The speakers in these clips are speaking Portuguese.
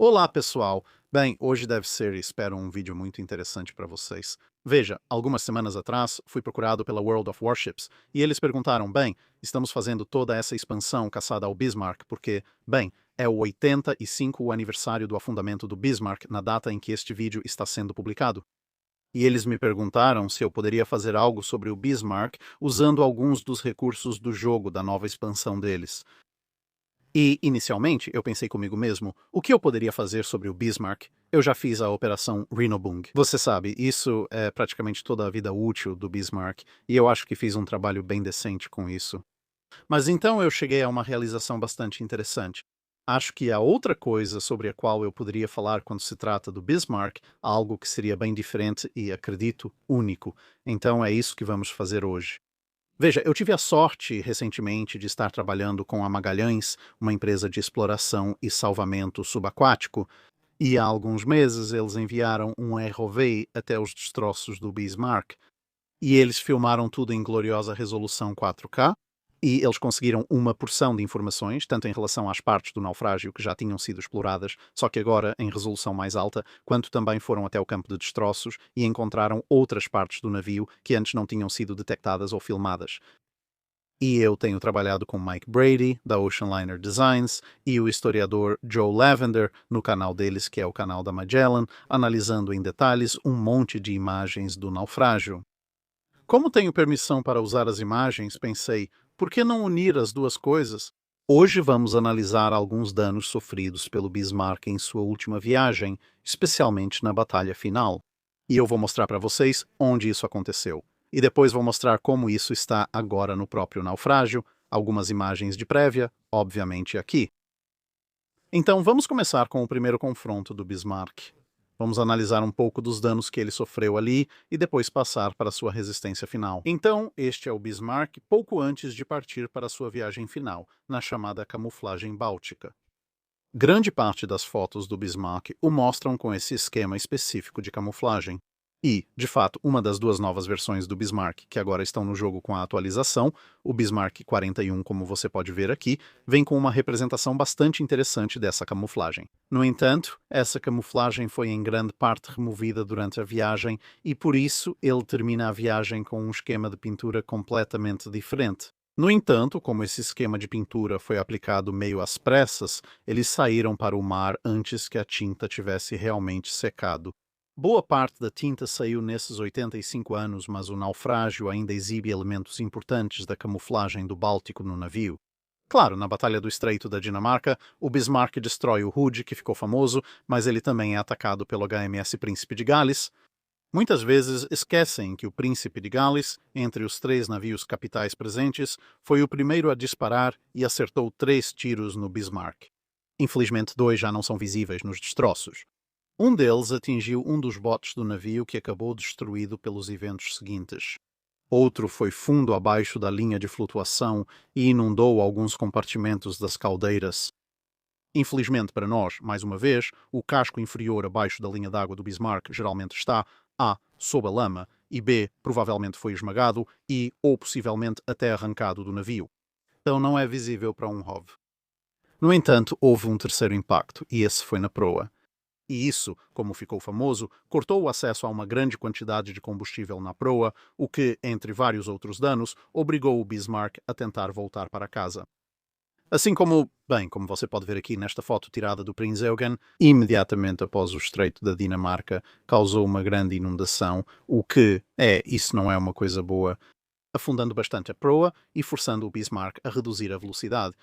Olá, pessoal! Bem, hoje deve ser, espero, um vídeo muito interessante para vocês. Veja, algumas semanas atrás fui procurado pela World of Warships e eles perguntaram, bem, estamos fazendo toda essa expansão caçada ao Bismarck porque, bem, é o 85º aniversário do afundamento do Bismarck na data em que este vídeo está sendo publicado. E eles me perguntaram se eu poderia fazer algo sobre o Bismarck usando alguns dos recursos do jogo da nova expansão deles. E, inicialmente, eu pensei comigo mesmo, o que eu poderia fazer sobre o Bismarck? Eu já fiz a Operação Rhinobung. Você sabe, isso é praticamente toda a vida útil do Bismarck, e eu acho que fiz um trabalho bem decente com isso. Mas então eu cheguei a uma realização bastante interessante. Acho que há outra coisa sobre a qual eu poderia falar quando se trata do Bismarck, algo que seria bem diferente e, acredito, único. Então é isso que vamos fazer hoje. Veja, eu tive a sorte recentemente de estar trabalhando com a Magalhães, uma empresa de exploração e salvamento subaquático, e há alguns meses eles enviaram um ROV até os destroços do Bismarck, e eles filmaram tudo em gloriosa resolução 4K, e eles conseguiram uma porção de informações, tanto em relação às partes do naufrágio que já tinham sido exploradas, só que agora em resolução mais alta, quanto também foram até o campo de destroços e encontraram outras partes do navio que antes não tinham sido detectadas ou filmadas. E eu tenho trabalhado com Mike Brady, da Oceanliner Designs, e o historiador Joe Lavender, no canal deles, que é o canal da Magellan, analisando em detalhes um monte de imagens do naufrágio. Como tenho permissão para usar as imagens, pensei, por que não unir as duas coisas? Hoje vamos analisar alguns danos sofridos pelo Bismarck em sua última viagem, especialmente na batalha final. E eu vou mostrar para vocês onde isso aconteceu. E depois vou mostrar como isso está agora no próprio naufrágio, algumas imagens de prévia, obviamente aqui. Então vamos começar com o primeiro confronto do Bismarck. Vamos analisar um pouco dos danos que ele sofreu ali e depois passar para sua resistência final. Então, este é o Bismarck pouco antes de partir para sua viagem final, na chamada camuflagem báltica. Grande parte das fotos do Bismarck o mostram com esse esquema específico de camuflagem. E, de fato, uma das duas novas versões do Bismarck, que agora estão no jogo com a atualização, o Bismarck 41, como você pode ver aqui, vem com uma representação bastante interessante dessa camuflagem. No entanto, essa camuflagem foi em grande parte removida durante a viagem e, por isso, ele termina a viagem com um esquema de pintura completamente diferente. No entanto, como esse esquema de pintura foi aplicado meio às pressas, eles saíram para o mar antes que a tinta tivesse realmente secado. Boa parte da tinta saiu nesses 85 anos, mas o naufrágio ainda exibe elementos importantes da camuflagem do Báltico no navio. Claro, na Batalha do Estreito da Dinamarca, o Bismarck destrói o Hood, que ficou famoso, mas ele também é atacado pelo HMS Príncipe de Gales. Muitas vezes esquecem que o Príncipe de Gales, entre os 3 navios capitais presentes, foi o primeiro a disparar e acertou 3 tiros no Bismarck. Infelizmente, 2 já não são visíveis nos destroços. Um deles atingiu um dos botes do navio que acabou destruído pelos eventos seguintes. Outro foi fundo abaixo da linha de flutuação e inundou alguns compartimentos das caldeiras. Infelizmente para nós, mais uma vez, o casco inferior abaixo da linha d'água do Bismarck geralmente está A. sob a lama e B. provavelmente foi esmagado e ou possivelmente até arrancado do navio. Então não é visível para um ROV. No entanto, houve um terceiro impacto e esse foi na proa. E isso, como ficou famoso, cortou o acesso a uma grande quantidade de combustível na proa, o que, entre vários outros danos, obrigou o Bismarck a tentar voltar para casa. Assim como, bem, como você pode ver aqui nesta foto tirada do Prinz Eugen, imediatamente após o Estreito da Dinamarca, causou uma grande inundação, o que, isso não é uma coisa boa, afundando bastante a proa e forçando o Bismarck a reduzir a velocidade,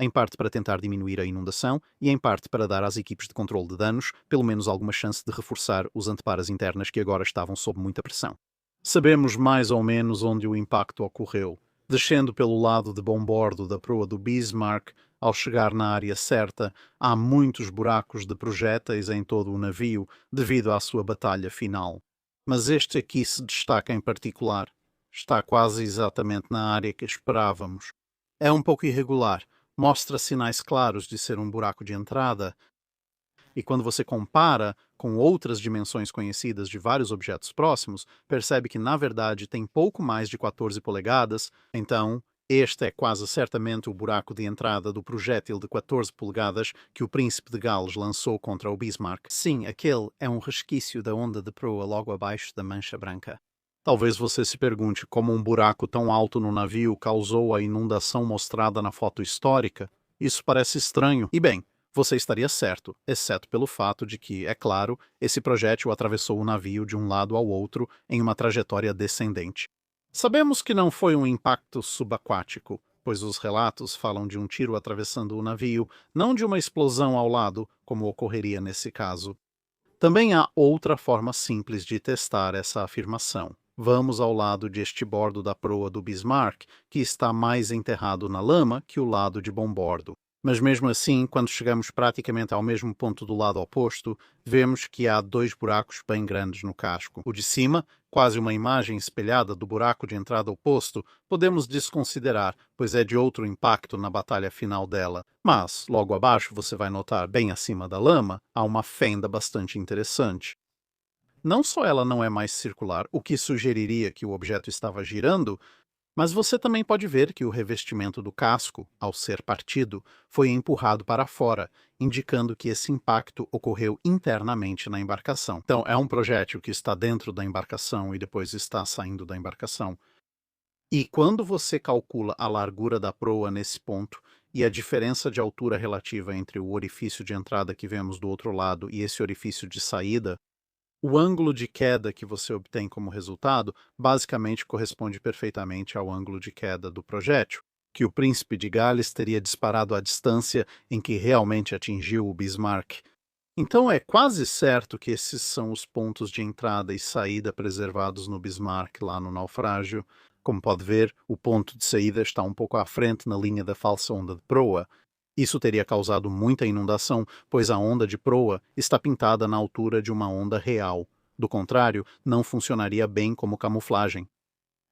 em parte para tentar diminuir a inundação e em parte para dar às equipes de controle de danos pelo menos alguma chance de reforçar os anteparas internas que agora estavam sob muita pressão. Sabemos mais ou menos onde o impacto ocorreu. Descendo pelo lado de bombordo da proa do Bismarck, ao chegar na área certa, há muitos buracos de projéteis em todo o navio devido à sua batalha final. Mas este aqui se destaca em particular. Está quase exatamente na área que esperávamos. É um pouco irregular, mostra sinais claros de ser um buraco de entrada, e quando você compara com outras dimensões conhecidas de vários objetos próximos, percebe que na verdade tem pouco mais de 14 polegadas, então Este é quase certamente o buraco de entrada do projétil de 14 polegadas que o Príncipe de Gales lançou contra o Bismarck. Sim, aquele é um resquício da onda de proa logo abaixo da mancha branca. Talvez você se pergunte como um buraco tão alto no navio causou a inundação mostrada na foto histórica. Isso parece estranho. E bem, você estaria certo, exceto pelo fato de que, é claro, esse projétil atravessou o navio de um lado ao outro em uma trajetória descendente. Sabemos que não foi um impacto subaquático, pois os relatos falam de um tiro atravessando o navio, não de uma explosão ao lado, como ocorreria nesse caso. Também há outra forma simples de testar essa afirmação. Vamos ao lado de estibordo da proa do Bismarck, que está mais enterrado na lama que o lado de bombordo. Mas mesmo assim, quando chegamos praticamente ao mesmo ponto do lado oposto, vemos que há dois buracos bem grandes no casco. O de cima, quase uma imagem espelhada do buraco de entrada oposto, podemos desconsiderar, pois é de outro impacto na batalha final dela. Mas, logo abaixo, você vai notar, bem acima da lama, há uma fenda bastante interessante. Não só ela não é mais circular, o que sugeriria que o objeto estava girando, mas você também pode ver que o revestimento do casco, ao ser partido, foi empurrado para fora, indicando que esse impacto ocorreu internamente na embarcação. Então, é um projétil que está dentro da embarcação e depois está saindo da embarcação. E quando você calcula a largura da proa nesse ponto e a diferença de altura relativa entre o orifício de entrada que vemos do outro lado e esse orifício de saída, o ângulo de queda que você obtém como resultado basicamente corresponde perfeitamente ao ângulo de queda do projétil, que o Príncipe de Gales teria disparado à distância em que realmente atingiu o Bismarck. Então é quase certo que esses são os pontos de entrada e saída preservados no Bismarck lá no naufrágio. Como pode ver, o ponto de saída está um pouco à frente na linha da falsa onda de proa. Isso teria causado muita inundação, pois a onda de proa está pintada na altura de uma onda real. Do contrário, não funcionaria bem como camuflagem.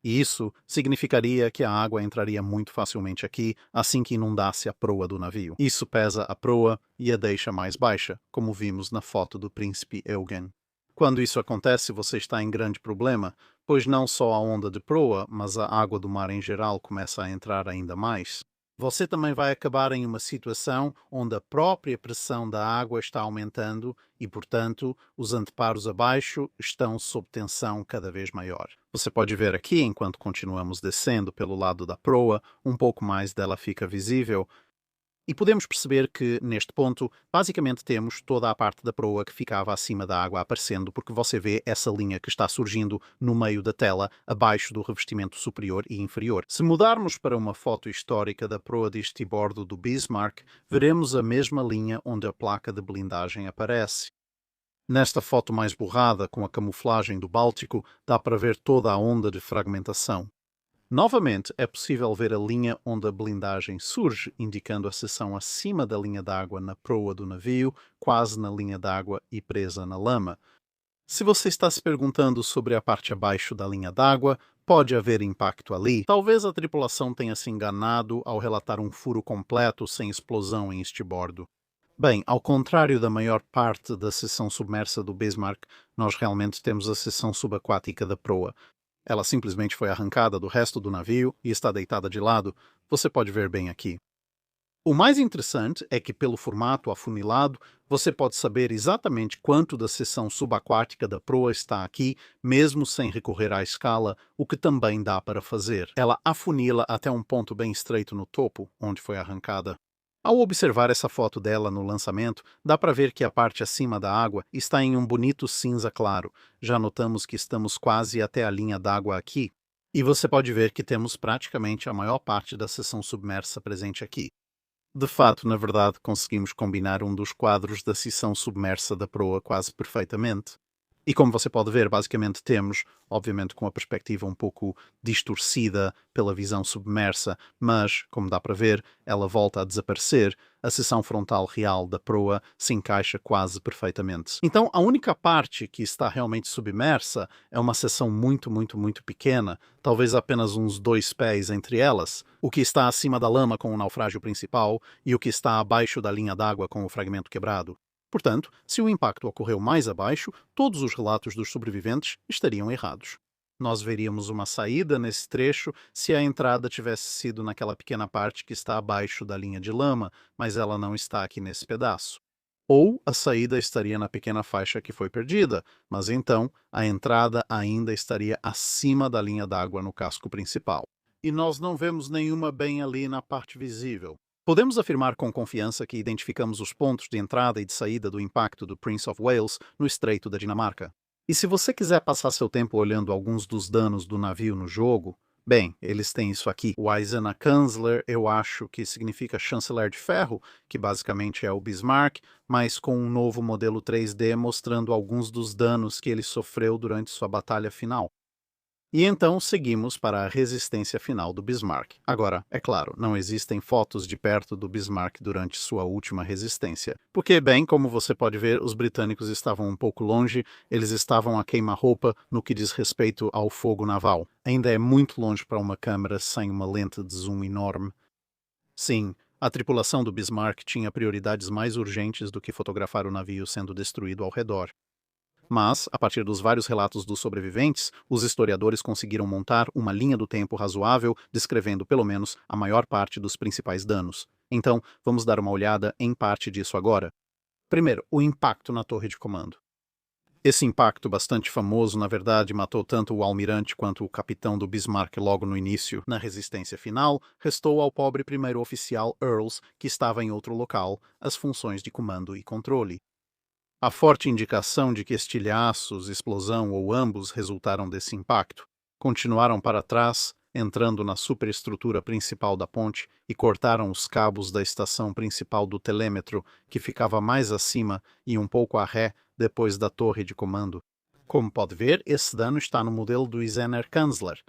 E isso significaria que a água entraria muito facilmente aqui assim que inundasse a proa do navio. Isso pesa a proa e a deixa mais baixa, como vimos na foto do Príncipe Eugen. Quando isso acontece, você está em grande problema, pois não só a onda de proa, mas a água do mar em geral começa a entrar ainda mais. Você também vai acabar em uma situação onde a própria pressão da água está aumentando e, portanto, os anteparos abaixo estão sob tensão cada vez maior. Você pode ver aqui, enquanto continuamos descendo pelo lado da proa, um pouco mais dela fica visível. E podemos perceber que, neste ponto, basicamente temos toda a parte da proa que ficava acima da água aparecendo, porque você vê essa linha que está surgindo no meio da tela, abaixo do revestimento superior e inferior. Se mudarmos para uma foto histórica da proa de estibordo do Bismarck, veremos a mesma linha onde a placa de blindagem aparece. Nesta foto mais borrada, com a camuflagem do Báltico, dá para ver toda a onda de fragmentação. Novamente, é possível ver a linha onde a blindagem surge, indicando a seção acima da linha d'água na proa do navio, quase na linha d'água e presa na lama. Se você está se perguntando sobre a parte abaixo da linha d'água, pode haver impacto ali. Talvez a tripulação tenha se enganado ao relatar um furo completo sem explosão em estibordo. Bem, ao contrário da maior parte da seção submersa do Bismarck, nós realmente temos a seção subaquática da proa. Ela simplesmente foi arrancada do resto do navio e está deitada de lado. Você pode ver bem aqui. O mais interessante é que, pelo formato afunilado, você pode saber exatamente quanto da seção subaquática da proa está aqui, mesmo sem recorrer à escala, o que também dá para fazer. Ela afunila até um ponto bem estreito no topo, onde foi arrancada. Ao observar essa foto dela no lançamento, dá para ver que a parte acima da água está em um bonito cinza claro. Já notamos que estamos quase até a linha d'água aqui. E você pode ver que temos praticamente a maior parte da seção submersa presente aqui. De fato, na verdade, conseguimos combinar um dos quadros da seção submersa da proa quase perfeitamente. E como você pode ver, basicamente temos, obviamente com a perspectiva um pouco distorcida pela visão submersa, mas, como dá para ver, ela volta a desaparecer, a seção frontal real da proa se encaixa quase perfeitamente. Então, a única parte que está realmente submersa é uma seção muito pequena, talvez apenas uns 2 pés entre elas, o que está acima da lama com o naufrágio principal e o que está abaixo da linha d'água com o fragmento quebrado. Portanto, se o impacto ocorreu mais abaixo, todos os relatos dos sobreviventes estariam errados. Nós veríamos uma saída nesse trecho se a entrada tivesse sido naquela pequena parte que está abaixo da linha de lama, mas ela não está aqui nesse pedaço. Ou a saída estaria na pequena faixa que foi perdida, mas então a entrada ainda estaria acima da linha d'água no casco principal. E nós não vemos nenhuma bem ali na parte visível. Podemos afirmar com confiança que identificamos os pontos de entrada e de saída do impacto do Prince of Wales no Estreito da Dinamarca. E se você quiser passar seu tempo olhando alguns dos danos do navio no jogo, bem, eles têm isso aqui. O Eisenachkanzler, eu acho que significa chanceler de ferro, que basicamente é o Bismarck, mas com um novo modelo 3D mostrando alguns dos danos que ele sofreu durante sua batalha final. E então seguimos para a resistência final do Bismarck. Agora, é claro, não existem fotos de perto do Bismarck durante sua última resistência. Porque, bem, como você pode ver, os britânicos estavam um pouco longe, eles estavam a queima-roupa no que diz respeito ao fogo naval. Ainda é muito longe para uma câmera sem uma lente de zoom enorme. Sim, a tripulação do Bismarck tinha prioridades mais urgentes do que fotografar o navio sendo destruído ao redor. Mas, a partir dos vários relatos dos sobreviventes, os historiadores conseguiram montar uma linha do tempo razoável, descrevendo pelo menos a maior parte dos principais danos. Então, vamos dar uma olhada em parte disso agora. Primeiro, o impacto na torre de comando. Esse impacto bastante famoso, na verdade, matou tanto o almirante quanto o capitão do Bismarck logo no início. Na resistência final, restou ao pobre primeiro oficial Earls, que estava em outro local, as funções de comando e controle. Há forte indicação de que estilhaços, explosão ou ambos resultaram desse impacto. Continuaram para trás, entrando na superestrutura principal da ponte e cortaram os cabos da estação principal do telêmetro, que ficava mais acima e um pouco a ré depois da torre de comando. Como pode ver, esse dano está no modelo do Eisenachkanzler.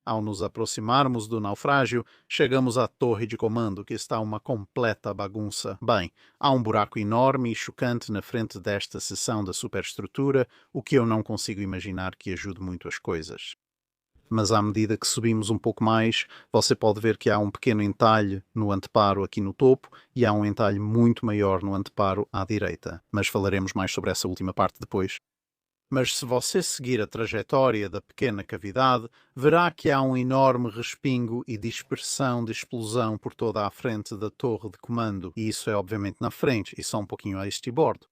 Ao nos aproximarmos do naufrágio, chegamos à torre de comando, que está uma completa bagunça. Bem, há um buraco enorme e chocante na frente desta seção da superestrutura, o que eu não consigo imaginar que ajude muito as coisas. Mas à medida que subimos um pouco mais, você pode ver que há um pequeno entalhe no anteparo aqui no topo e há um entalhe muito maior no anteparo à direita. Mas falaremos mais sobre essa última parte depois. Mas se você seguir a trajetória da pequena cavidade, verá que há um enorme respingo e dispersão de explosão por toda a frente da torre de comando. E isso é obviamente na frente e só um pouquinho a este bordo.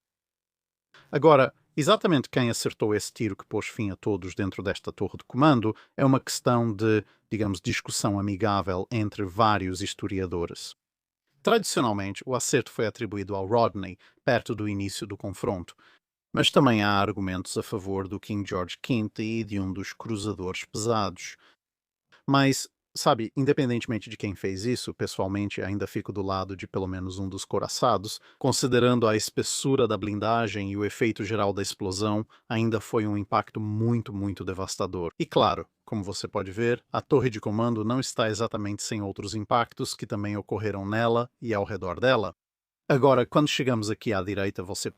Agora, exatamente quem acertou esse tiro que pôs fim a todos dentro desta torre de comando é uma questão de, digamos, discussão amigável entre vários historiadores. Tradicionalmente, o acerto foi atribuído ao Rodney, perto do início do confronto, mas também há argumentos a favor do King George V e de um dos cruzadores pesados. Mas, sabe, independentemente de quem fez isso, pessoalmente ainda fico do lado de pelo menos um dos coraçados, considerando a espessura da blindagem e o efeito geral da explosão, ainda foi um impacto muito, muito devastador. E claro, como você pode ver, a torre de comando não está exatamente sem outros impactos que também ocorreram nela e ao redor dela. Agora, quando chegamos aqui à direita, você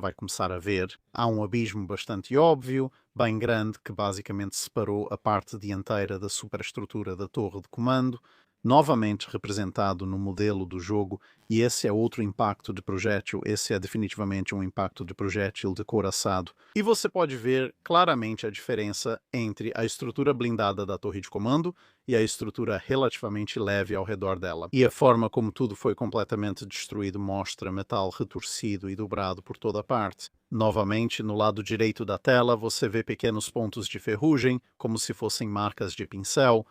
vai começar a ver, há um abismo bastante óbvio, bem grande, que basicamente separou a parte dianteira da superestrutura da torre de comando, novamente representado no modelo do jogo, e esse é outro impacto de projétil, esse é definitivamente um impacto de projétil de couraçado. E você pode ver claramente a diferença entre a estrutura blindada da torre de comando e a estrutura relativamente leve ao redor dela. E a forma como tudo foi completamente destruído mostra metal retorcido e dobrado por toda parte. Novamente, no lado direito da tela, você vê pequenos pontos de ferrugem, como se fossem marcas de pincel.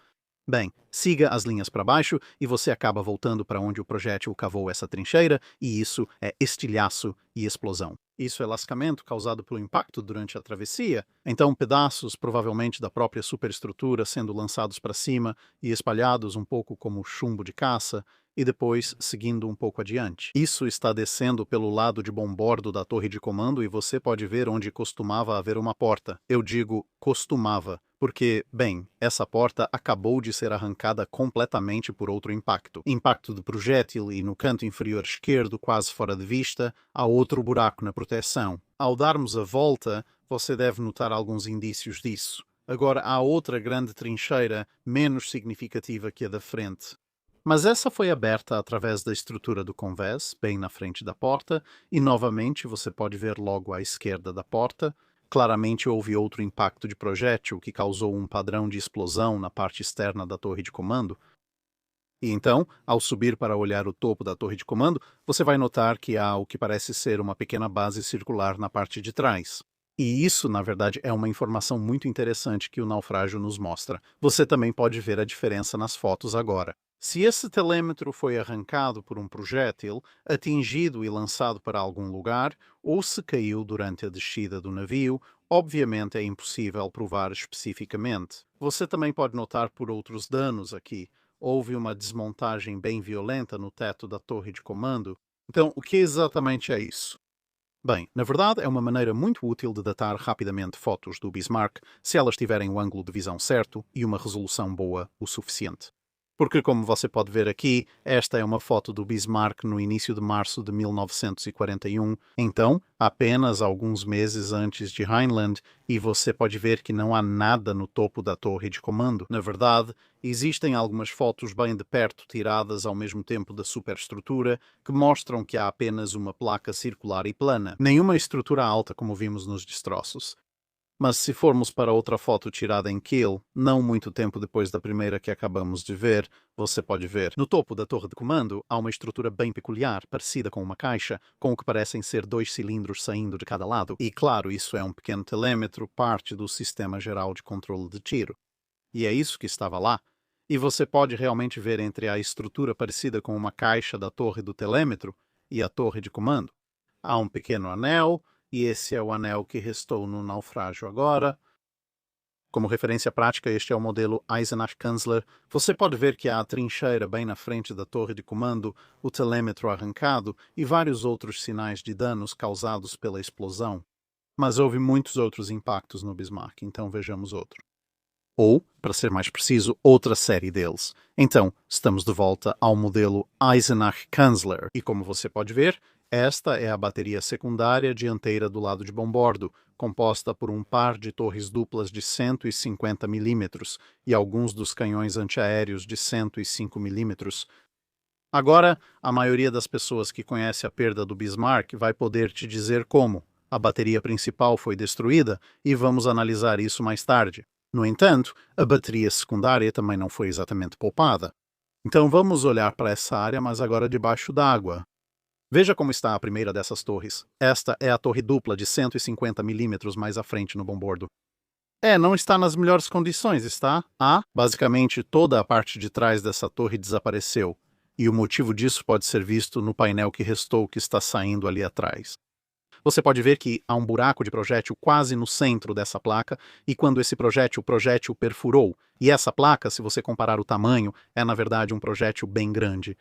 Bem, siga as linhas para baixo e você acaba voltando para onde o projétil cavou essa trincheira, e isso é estilhaço e explosão. Isso é lascamento causado pelo impacto durante a travessia, então pedaços, provavelmente da própria superestrutura, sendo lançados para cima e espalhados um pouco como chumbo de caça, e depois seguindo um pouco adiante. Isso está descendo pelo lado de bombordo da torre de comando e você pode ver onde costumava haver uma porta. Eu digo costumava, porque, bem, essa porta acabou de ser arrancada completamente por outro impacto. Impacto do projétil e no canto inferior esquerdo, quase fora de vista, há outro buraco na proteção. Ao darmos a volta, você deve notar alguns indícios disso. Agora há outra grande trincheira, menos significativa que a da frente. Mas essa foi aberta através da estrutura do convés, bem na frente da porta, e novamente você pode ver logo à esquerda da porta, Claramente houve outro impacto de projétil que causou um padrão de explosão na parte externa da torre de comando. E então, ao subir para olhar o topo da torre de comando, você vai notar que há o que parece ser uma pequena base circular na parte de trás. E isso, na verdade, é uma informação muito interessante que o naufrágio nos mostra. Você também pode ver a diferença nas fotos agora. Se esse telêmetro foi arrancado por um projétil, atingido e lançado para algum lugar, ou se caiu durante a descida do navio, obviamente é impossível provar especificamente. Você também pode notar por outros danos aqui. Houve uma desmontagem bem violenta no teto da torre de comando. Então, o que exatamente é isso? Bem, na verdade é uma maneira muito útil de datar rapidamente fotos do Bismarck se elas tiverem o ângulo de visão certo e uma resolução boa o suficiente. Porque, como você pode ver aqui, esta é uma foto do Bismarck no início de março de 1941, então, apenas alguns meses antes de Rhineland, e você pode ver que não há nada no topo da torre de comando. Na verdade, existem algumas fotos bem de perto tiradas ao mesmo tempo da superestrutura que mostram que há apenas uma placa circular e plana, nenhuma estrutura alta como vimos nos destroços. Mas se formos para outra foto tirada em Kiel, não muito tempo depois da primeira que acabamos de ver, você pode ver. No topo da torre de comando há uma estrutura bem peculiar, parecida com uma caixa, com o que parecem ser 2 cilindros saindo de cada lado. E claro, isso é um pequeno telêmetro, parte do sistema geral de controle de tiro. E é isso que estava lá. E você pode realmente ver entre a estrutura parecida com uma caixa da torre do telêmetro e a torre de comando. Há um pequeno anel, e esse é o anel que restou no naufrágio agora. Como referência prática, este é o modelo Eisenach-Kanzler. Você pode ver que há a trincheira bem na frente da torre de comando, o telêmetro arrancado e vários outros sinais de danos causados pela explosão. Mas houve muitos outros impactos no Bismarck, então vejamos outro. Ou, para ser mais preciso, outra série deles. Então, estamos de volta ao modelo Eisenach-Kanzler. E como você pode ver, esta é a bateria secundária dianteira do lado de bombordo, composta por um par de torres duplas de 150 mm e alguns dos canhões antiaéreos de 105 mm. Agora, a maioria das pessoas que conhece a perda do Bismarck vai poder te dizer como. A bateria principal foi destruída e vamos analisar isso mais tarde. No entanto, a bateria secundária também não foi exatamente poupada. Então vamos olhar para essa área, mas agora debaixo d'água. Veja como está a primeira dessas torres. Esta é a torre dupla de 150 mm mais à frente no bombordo. Não está nas melhores condições, está? Basicamente toda a parte de trás dessa torre desapareceu, e o motivo disso pode ser visto no painel que restou que está saindo ali atrás. Você pode ver que há um buraco de projétil quase no centro dessa placa, e quando esse projétil perfurou, e essa placa, se você comparar o tamanho, é na verdade um projétil bem grande.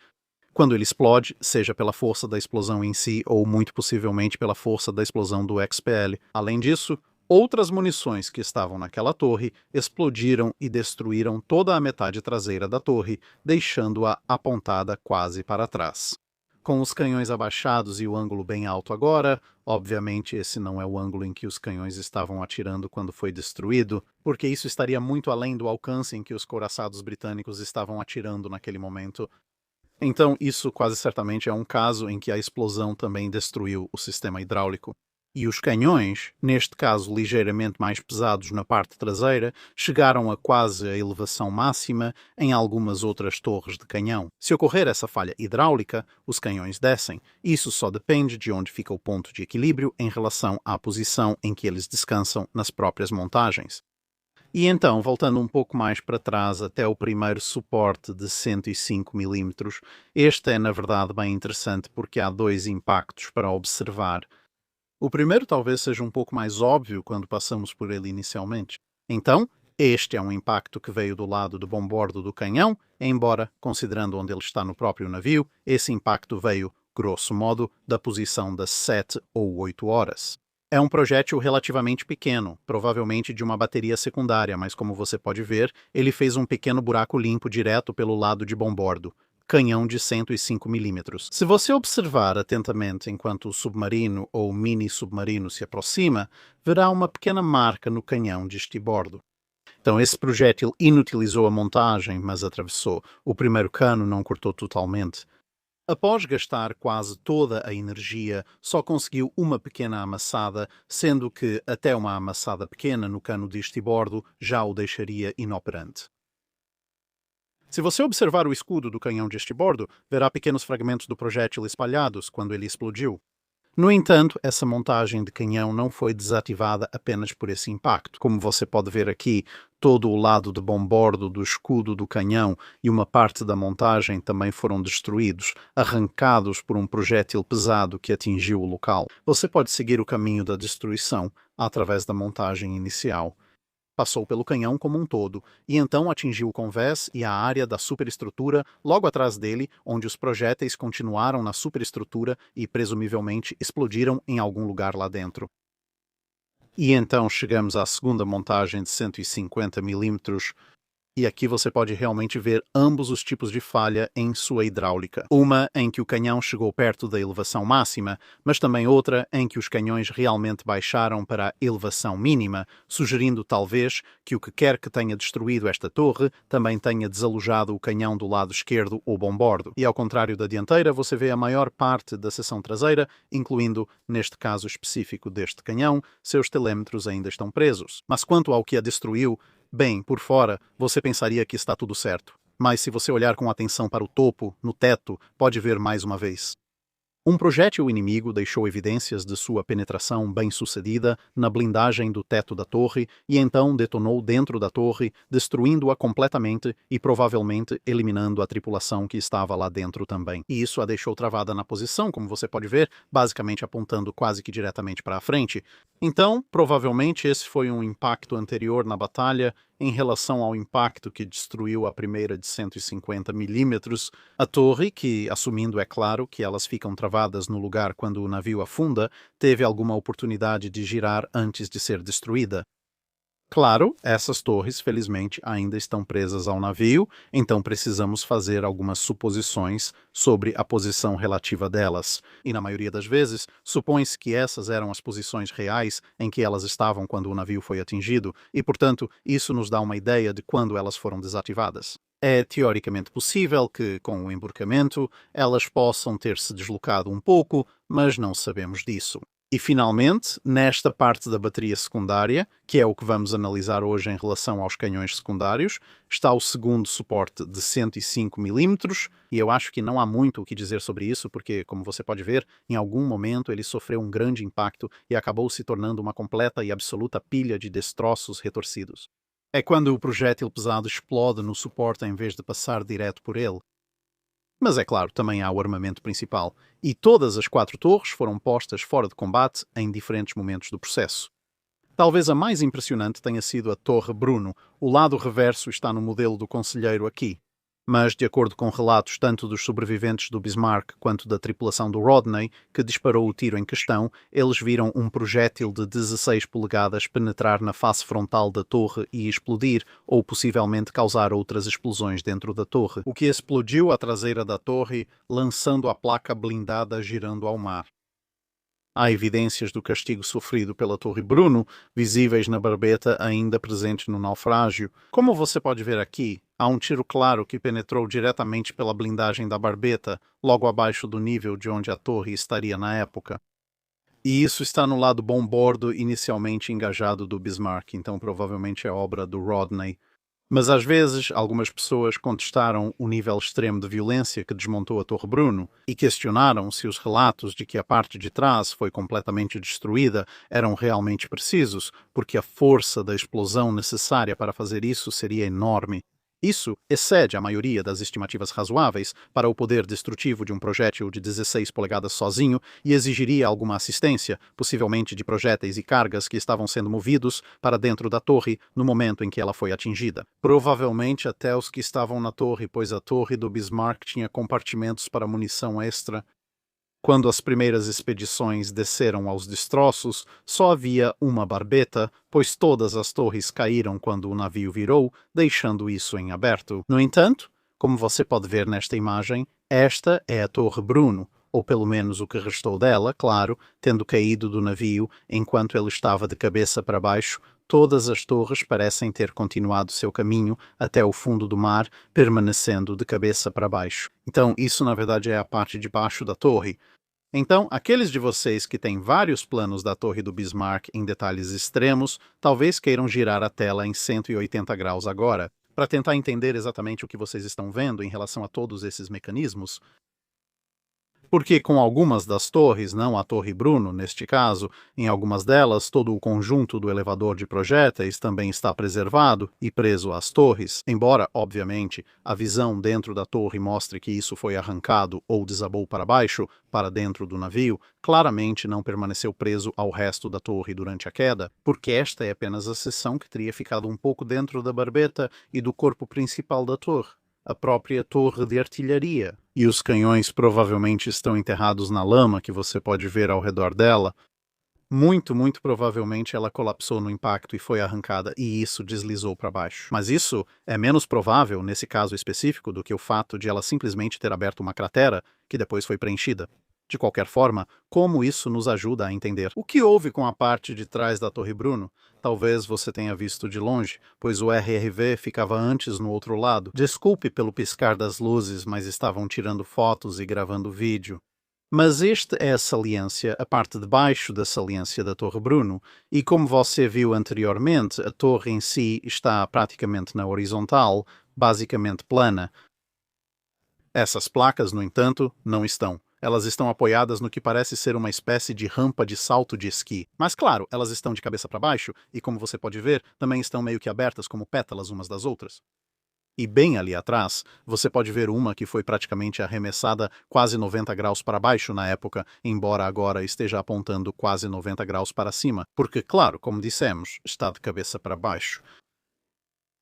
Quando ele explode, seja pela força da explosão em si ou muito possivelmente pela força da explosão do XPL. Além disso, outras munições que estavam naquela torre explodiram e destruíram toda a metade traseira da torre, deixando-a apontada quase para trás. Com os canhões abaixados e o ângulo bem alto agora, obviamente esse não é o ângulo em que os canhões estavam atirando quando foi destruído, porque isso estaria muito além do alcance em que os couraçados britânicos estavam atirando naquele momento. Então, isso quase certamente é um caso em que a explosão também destruiu o sistema hidráulico. E os canhões, neste caso ligeiramente mais pesados na parte traseira, chegaram a quase a elevação máxima em algumas outras torres de canhão. Se ocorrer essa falha hidráulica, os canhões descem. Isso só depende de onde fica o ponto de equilíbrio em relação à posição em que eles descansam nas próprias montagens. E então, voltando um pouco mais para trás até o primeiro suporte de 105 mm, este é na verdade bem interessante porque há 2 impactos para observar. O primeiro talvez seja um pouco mais óbvio quando passamos por ele inicialmente. Então, este é um impacto que veio do lado do bombordo do canhão, embora, considerando onde ele está no próprio navio, esse impacto veio, grosso modo, da posição das 7 ou 8 horas. É um projétil relativamente pequeno, provavelmente de uma bateria secundária, mas como você pode ver, ele fez um pequeno buraco limpo direto pelo lado de bombordo. Canhão de 105 mm. Se você observar atentamente enquanto o submarino ou mini-submarino se aproxima, verá uma pequena marca no canhão de estibordo. Então esse projétil inutilizou a montagem, mas atravessou. O primeiro cano não cortou totalmente. Após gastar quase toda a energia, só conseguiu uma pequena amassada, sendo que até uma amassada pequena no cano de estribordo já o deixaria inoperante. Se você observar o escudo do canhão de estribordo, verá pequenos fragmentos do projétil espalhados quando ele explodiu. No entanto, essa montagem de canhão não foi desativada apenas por esse impacto. Como você pode ver aqui, todo o lado de bombordo do escudo do canhão e uma parte da montagem também foram destruídos, arrancados por um projétil pesado que atingiu o local. Você pode seguir o caminho da destruição através da montagem inicial. Passou pelo canhão como um todo, e então atingiu o convés e a área da superestrutura logo atrás dele, onde os projéteis continuaram na superestrutura e presumivelmente explodiram em algum lugar lá dentro. E então chegamos à segunda montagem de 150 milímetros, e aqui você pode realmente ver ambos os tipos de falha em sua hidráulica. Uma em que o canhão chegou perto da elevação máxima, mas também outra em que os canhões realmente baixaram para a elevação mínima, sugerindo talvez que o que quer que tenha destruído esta torre também tenha desalojado o canhão do lado esquerdo ou bombordo. E ao contrário da dianteira, você vê a maior parte da seção traseira, incluindo, neste caso específico deste canhão, seus telêmetros ainda estão presos. Mas quanto ao que a destruiu, bem, por fora, você pensaria que está tudo certo. Mas se você olhar com atenção para o topo, no teto, pode ver mais uma vez. Um projétil inimigo deixou evidências de sua penetração bem-sucedida na blindagem do teto da torre e então detonou dentro da torre, destruindo-a completamente e provavelmente eliminando a tripulação que estava lá dentro também. E isso a deixou travada na posição, como você pode ver, basicamente apontando quase que diretamente para a frente. Então, provavelmente esse foi um impacto anterior na batalha em relação ao impacto que destruiu a primeira de 150 milímetros, a torre, que, assumindo, é claro, que elas ficam travadas no lugar quando o navio afunda, teve alguma oportunidade de girar antes de ser destruída. Claro, essas torres, felizmente, ainda estão presas ao navio, então precisamos fazer algumas suposições sobre a posição relativa delas. E, na maioria das vezes, supõe-se que essas eram as posições reais em que elas estavam quando o navio foi atingido, e, portanto, isso nos dá uma ideia de quando elas foram desativadas. É teoricamente possível que, com o emborcamento, elas possam ter se deslocado um pouco, mas não sabemos disso. E, finalmente, nesta parte da bateria secundária, que é o que vamos analisar hoje em relação aos canhões secundários, está o segundo suporte de 105 milímetros, e eu acho que não há muito o que dizer sobre isso, porque, como você pode ver, em algum momento ele sofreu um grande impacto e acabou se tornando uma completa e absoluta pilha de destroços retorcidos. É quando o projétil pesado explode no suporte em vez de passar direto por ele. Mas é claro, também há o armamento principal, e todas as 4 torres foram postas fora de combate em diferentes momentos do processo. Talvez a mais impressionante tenha sido a Torre Bruno. O lado reverso está no modelo do conselheiro aqui. Mas, de acordo com relatos tanto dos sobreviventes do Bismarck quanto da tripulação do Rodney, que disparou o tiro em questão, eles viram um projétil de 16 polegadas penetrar na face frontal da torre e explodir, ou possivelmente causar outras explosões dentro da torre, o que explodiu a traseira da torre, lançando a placa blindada girando ao mar. Há evidências do castigo sofrido pela Torre Bruno, visíveis na barbeta ainda presente no naufrágio. Como você pode ver aqui, há um tiro claro que penetrou diretamente pela blindagem da barbeta, logo abaixo do nível de onde a torre estaria na época. E isso está no lado bombordo inicialmente engajado do Bismarck, então provavelmente é obra do Rodney. Mas às vezes, algumas pessoas contestaram o nível extremo de violência que desmontou a Torre Bruno e questionaram se os relatos de que a parte de trás foi completamente destruída eram realmente precisos, porque a força da explosão necessária para fazer isso seria enorme. Isso excede a maioria das estimativas razoáveis para o poder destrutivo de um projétil de 16 polegadas sozinho e exigiria alguma assistência, possivelmente de projéteis e cargas que estavam sendo movidos para dentro da torre no momento em que ela foi atingida. Provavelmente até os que estavam na torre, pois a torre do Bismarck tinha compartimentos para munição extra. Quando as primeiras expedições desceram aos destroços, só havia uma barbeta, pois todas as torres caíram quando o navio virou, deixando isso em aberto. No entanto, como você pode ver nesta imagem, esta é a Torre Bruno, ou pelo menos o que restou dela, claro, tendo caído do navio enquanto ele estava de cabeça para baixo, todas as torres parecem ter continuado seu caminho até o fundo do mar, permanecendo de cabeça para baixo. Então, isso na verdade é a parte de baixo da torre. Então, aqueles de vocês que têm vários planos da Torre do Bismarck em detalhes extremos, talvez queiram girar a tela em 180 graus agora, para tentar entender exatamente o que vocês estão vendo em relação a todos esses mecanismos. Porque com algumas das torres, não a Torre Bruno neste caso, em algumas delas todo o conjunto do elevador de projéteis também está preservado e preso às torres, embora, obviamente, a visão dentro da torre mostre que isso foi arrancado ou desabou para baixo, para dentro do navio, claramente não permaneceu preso ao resto da torre durante a queda, porque esta é apenas a seção que teria ficado um pouco dentro da barbeta e do corpo principal da torre, a própria torre de artilharia. E os canhões provavelmente estão enterrados na lama que você pode ver ao redor dela. Muito provavelmente ela colapsou no impacto e foi arrancada, e isso deslizou para baixo. Mas isso é menos provável, nesse caso específico, do que o fato de ela simplesmente ter aberto uma cratera que depois foi preenchida. De qualquer forma, como isso nos ajuda a entender o que houve com a parte de trás da Torre Bruno? Talvez você tenha visto de longe, pois o RRV ficava antes no outro lado. Desculpe pelo piscar das luzes, mas estavam tirando fotos e gravando vídeo. Mas esta é a saliência, a parte de baixo da saliência da Torre Bruno, e como você viu anteriormente, a torre em si está praticamente na horizontal, basicamente plana. Essas placas, no entanto, não estão. Elas estão apoiadas no que parece ser uma espécie de rampa de salto de esqui. Mas claro, elas estão de cabeça para baixo e, como você pode ver, também estão meio que abertas como pétalas umas das outras. E bem ali atrás, você pode ver uma que foi praticamente arremessada quase 90 graus para baixo na época, embora agora esteja apontando quase 90 graus para cima, porque, claro, como dissemos, está de cabeça para baixo.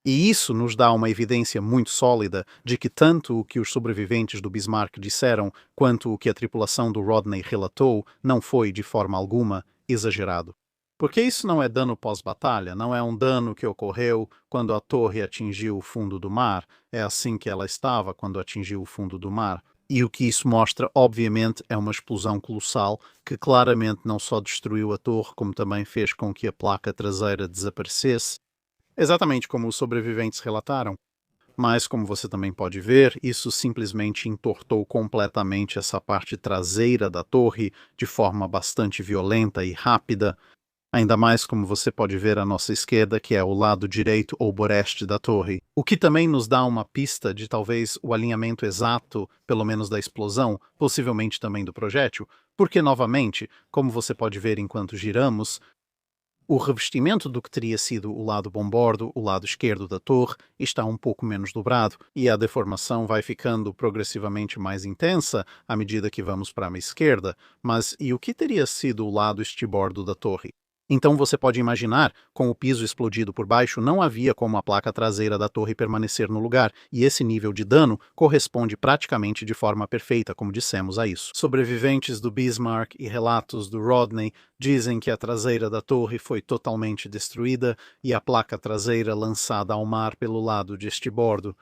E isso nos dá uma evidência muito sólida de que tanto o que os sobreviventes do Bismarck disseram quanto o que a tripulação do Rodney relatou não foi, de forma alguma, exagerado. Porque isso não é dano pós-batalha, não é um dano que ocorreu quando a torre atingiu o fundo do mar, é assim que ela estava quando atingiu o fundo do mar. E o que isso mostra, obviamente, é uma explosão colossal que claramente não só destruiu a torre, como também fez com que a placa traseira desaparecesse, exatamente como os sobreviventes relataram. Mas, como você também pode ver, isso simplesmente entortou completamente essa parte traseira da torre de forma bastante violenta e rápida, ainda mais como você pode ver à nossa esquerda, que é o lado direito ou boreste da torre, o que também nos dá uma pista de talvez o alinhamento exato, pelo menos da explosão, possivelmente também do projétil, porque, novamente, como você pode ver enquanto giramos, o revestimento do que teria sido o lado bombordo, o lado esquerdo da torre, está um pouco menos dobrado, e a deformação vai ficando progressivamente mais intensa à medida que vamos para a esquerda. Mas e o que teria sido o lado estibordo da torre? Então você pode imaginar, com o piso explodido por baixo, não havia como a placa traseira da torre permanecer no lugar, e esse nível de dano corresponde praticamente de forma perfeita, como dissemos a isso. Sobreviventes do Bismarck e relatos do Rodney dizem que a traseira da torre foi totalmente destruída e a placa traseira lançada ao mar pelo lado de estibordo.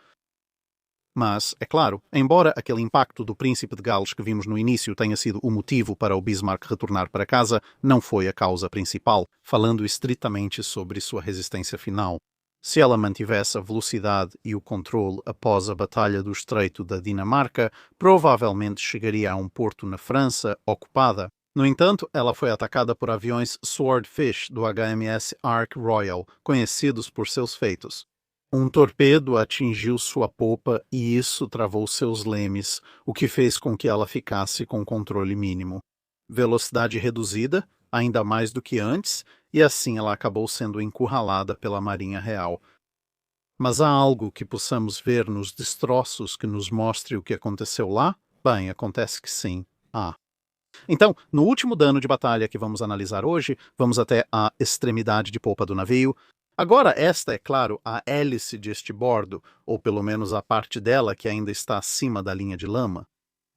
Mas, é claro, embora aquele impacto do Príncipe de Gales que vimos no início tenha sido o motivo para o Bismarck retornar para casa, não foi a causa principal, falando estritamente sobre sua resistência final. Se ela mantivesse a velocidade e o controle após a Batalha do Estreito da Dinamarca, provavelmente chegaria a um porto na França ocupada. No entanto, ela foi atacada por aviões Swordfish do HMS Ark Royal, conhecidos por seus feitos. Um torpedo atingiu sua popa e isso travou seus lemes, o que fez com que ela ficasse com controle mínimo. Velocidade reduzida, ainda mais do que antes, e assim ela acabou sendo encurralada pela Marinha Real. Mas há algo que possamos ver nos destroços que nos mostre o que aconteceu lá? Bem, acontece que sim. Então, no último dano de batalha que vamos analisar hoje, vamos até a extremidade de popa do navio. Agora, esta é, claro, a hélice de estibordo, ou pelo menos a parte dela que ainda está acima da linha de lama.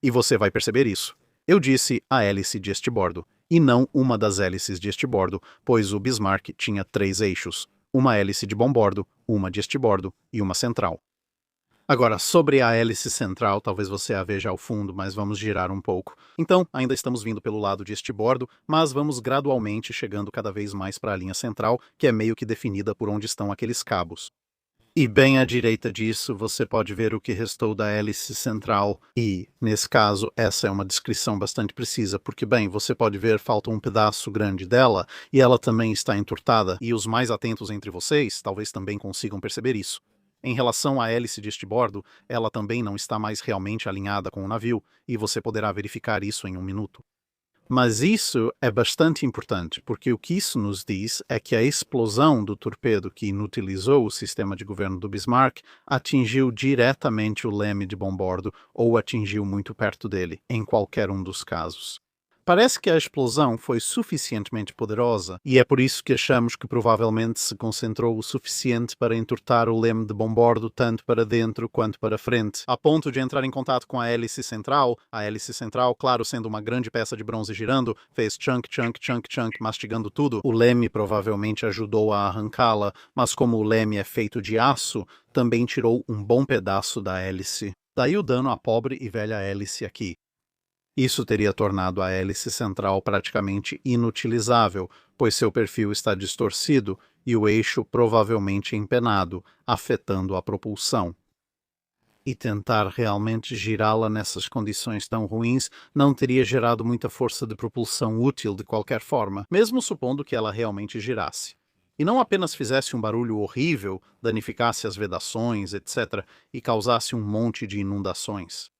E você vai perceber isso. Eu disse a hélice de estibordo, e não uma das hélices de estibordo, pois o Bismarck tinha 3 eixos, uma hélice de bombordo, uma de estibordo e uma central. Agora, sobre a hélice central, talvez você a veja ao fundo, mas vamos girar um pouco. Então, ainda estamos vindo pelo lado de estibordo, mas vamos gradualmente chegando cada vez mais para a linha central, que é meio que definida por onde estão aqueles cabos. E bem à direita disso, você pode ver o que restou da hélice central. E, nesse caso, essa é uma descrição bastante precisa, porque, bem, você pode ver falta um pedaço grande dela, e ela também está entortada, e os mais atentos entre vocês talvez também consigam perceber isso. Em relação à hélice de estibordo, ela também não está mais realmente alinhada com o navio, e você poderá verificar isso em um minuto. Mas isso é bastante importante, porque o que isso nos diz é que a explosão do torpedo que inutilizou o sistema de governo do Bismarck atingiu diretamente o leme de bombordo ou atingiu muito perto dele, em qualquer um dos casos. Parece que a explosão foi suficientemente poderosa e é por isso que achamos que provavelmente se concentrou o suficiente para entortar o leme de bombordo tanto para dentro quanto para frente, a ponto de entrar em contato com a hélice central. A hélice central, claro, sendo uma grande peça de bronze girando, fez chunk, chunk, chunk, chunk, mastigando tudo. O leme provavelmente ajudou a arrancá-la, mas como o leme é feito de aço, também tirou um bom pedaço da hélice. Daí o dano à pobre e velha hélice aqui. Isso teria tornado a hélice central praticamente inutilizável, pois seu perfil está distorcido e o eixo provavelmente empenado, afetando a propulsão. E tentar realmente girá-la nessas condições tão ruins não teria gerado muita força de propulsão útil de qualquer forma, mesmo supondo que ela realmente girasse. E não apenas fizesse um barulho horrível, danificasse as vedações, etc., e causasse um monte de inundações.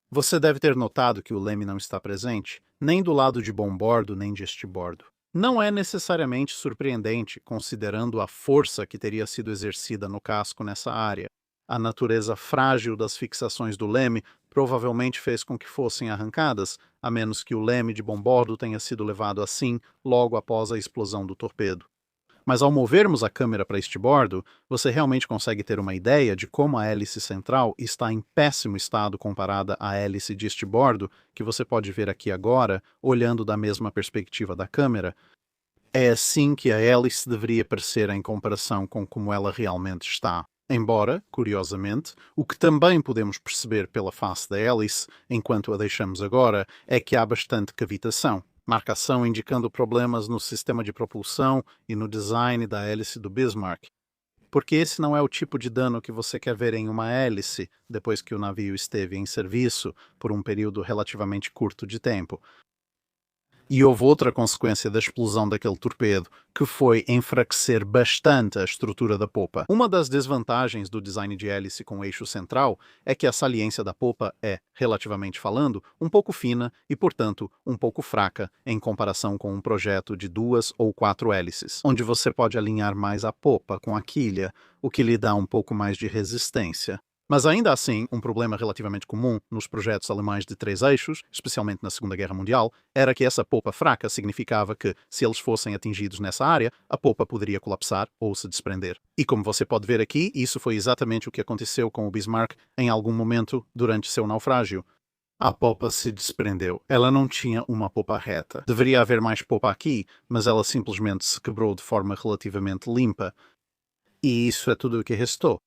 Você deve ter notado que o leme não está presente, nem do lado de bombordo nem de estibordo. Não é necessariamente surpreendente, considerando a força que teria sido exercida no casco nessa área. A natureza frágil das fixações do leme provavelmente fez com que fossem arrancadas, a menos que o leme de bombordo tenha sido levado assim logo após a explosão do torpedo. Mas ao movermos a câmera para estibordo, você realmente consegue ter uma ideia de como a hélice central está em péssimo estado comparada à hélice de estibordo, que você pode ver aqui agora, olhando da mesma perspectiva da câmera. É assim que a hélice deveria parecer em comparação com como ela realmente está. Embora, curiosamente, o que também podemos perceber pela face da hélice, enquanto a deixamos agora, é que há bastante cavitação. Marcação indicando problemas no sistema de propulsão e no design da hélice do Bismarck. Porque esse não é o tipo de dano que você quer ver em uma hélice depois que o navio esteve em serviço por um período relativamente curto de tempo. E houve outra consequência da explosão daquele torpedo, que foi enfraquecer bastante a estrutura da popa. Uma das desvantagens do design de hélice com eixo central é que a saliência da popa é, relativamente falando, um pouco fina e, portanto, um pouco fraca em comparação com um projeto de 2 ou 4 hélices, onde você pode alinhar mais a popa com a quilha, o que lhe dá um pouco mais de resistência. Mas ainda assim, um problema relativamente comum nos projetos alemães de 3 eixos, especialmente na Segunda Guerra Mundial, era que essa popa fraca significava que, se eles fossem atingidos nessa área, a popa poderia colapsar ou se desprender. E como você pode ver aqui, isso foi exatamente o que aconteceu com o Bismarck em algum momento durante seu naufrágio. A popa se desprendeu. Ela não tinha uma popa reta. Deveria haver mais popa aqui, mas ela simplesmente se quebrou de forma relativamente limpa. E isso é tudo o que restou.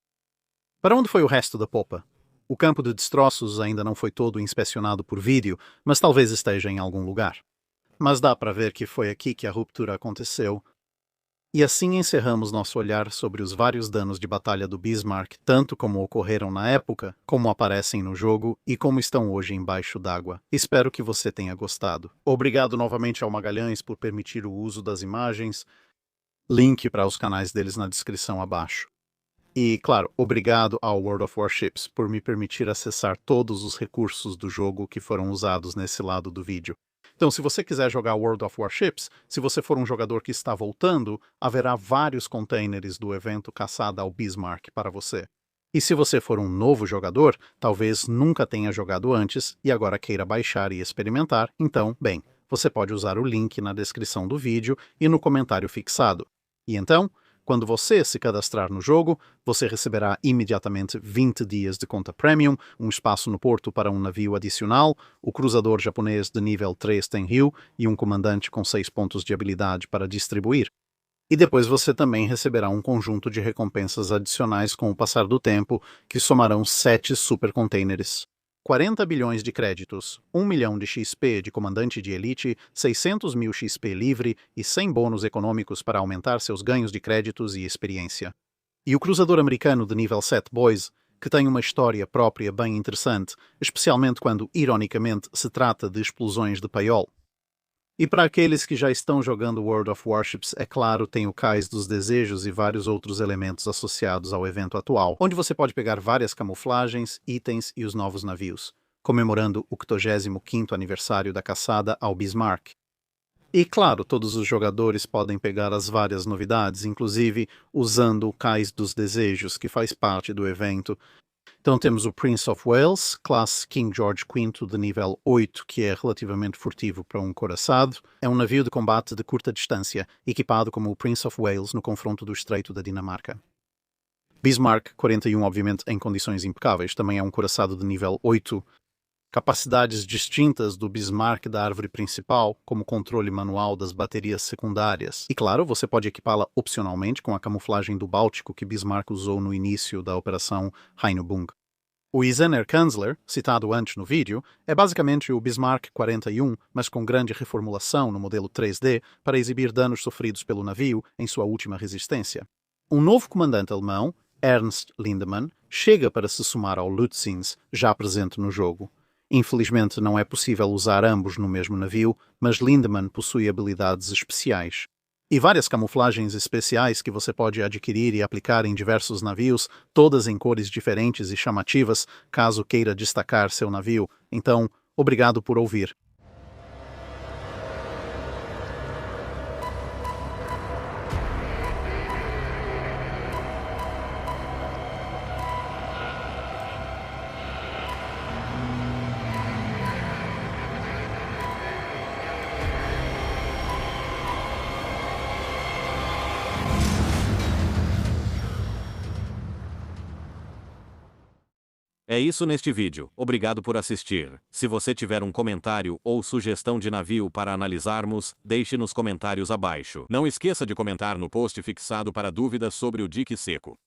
Para onde foi o resto da popa? O campo de destroços ainda não foi todo inspecionado por vídeo, mas talvez esteja em algum lugar. Mas dá para ver que foi aqui que a ruptura aconteceu. E assim encerramos nosso olhar sobre os vários danos de batalha do Bismarck, tanto como ocorreram na época, como aparecem no jogo e como estão hoje embaixo d'água. Espero que você tenha gostado. Obrigado novamente ao Magalhães por permitir o uso das imagens. Link para os canais deles na descrição abaixo. E, claro, obrigado ao World of Warships por me permitir acessar todos os recursos do jogo que foram usados nesse lado do vídeo. Então, se você quiser jogar World of Warships, se você for um jogador que está voltando, haverá vários containers do evento Caçada ao Bismarck para você. E se você for um novo jogador, talvez nunca tenha jogado antes e agora queira baixar e experimentar, então, bem, você pode usar o link na descrição do vídeo e no comentário fixado. E então, quando você se cadastrar no jogo, você receberá imediatamente 20 dias de conta Premium, um espaço no porto para um navio adicional, o cruzador japonês de nível 3 Tenryu e um comandante com 6 pontos de habilidade para distribuir. E depois você também receberá um conjunto de recompensas adicionais com o passar do tempo, que somarão 7 supercontainers. 40 bilhões de créditos, 1 milhão de XP de comandante de elite, 600 mil XP livre e 100 bônus econômicos para aumentar seus ganhos de créditos e experiência. E o cruzador americano de nível 7 Boys, que tem uma história própria bem interessante, especialmente quando, ironicamente, se trata de explosões de paiol. E para aqueles que já estão jogando World of Warships, é claro, tem o Cais dos Desejos e vários outros elementos associados ao evento atual, onde você pode pegar várias camuflagens, itens e os novos navios, comemorando o 85º aniversário da caçada ao Bismarck. E claro, todos os jogadores podem pegar as várias novidades, inclusive usando o Cais dos Desejos, que faz parte do evento. Então temos o Prince of Wales, classe King George V de nível 8, que é relativamente furtivo para um coraçado. É um navio de combate de curta distância, equipado como o Prince of Wales no confronto do Estreito da Dinamarca. Bismarck 41, obviamente em condições impecáveis, também é um coraçado de nível 8. Capacidades distintas do Bismarck da árvore principal, como controle manual das baterias secundárias. E claro, você pode equipá-la opcionalmente com a camuflagem do Báltico que Bismarck usou no início da Operação Heinebung. O Eisener Kanzler, citado antes no vídeo, é basicamente o Bismarck 41, mas com grande reformulação no modelo 3D para exibir danos sofridos pelo navio em sua última resistência. Um novo comandante alemão, Ernst Lindemann, chega para se somar ao Lutzins, já presente no jogo. Infelizmente não é possível usar ambos no mesmo navio, mas Lindemann possui habilidades especiais. E várias camuflagens especiais que você pode adquirir e aplicar em diversos navios, todas em cores diferentes e chamativas, caso queira destacar seu navio. Então, obrigado por ouvir. É isso neste vídeo, obrigado por assistir. Se você tiver um comentário ou sugestão de navio para analisarmos, deixe nos comentários abaixo. Não esqueça de comentar no post fixado para dúvidas sobre o dique seco.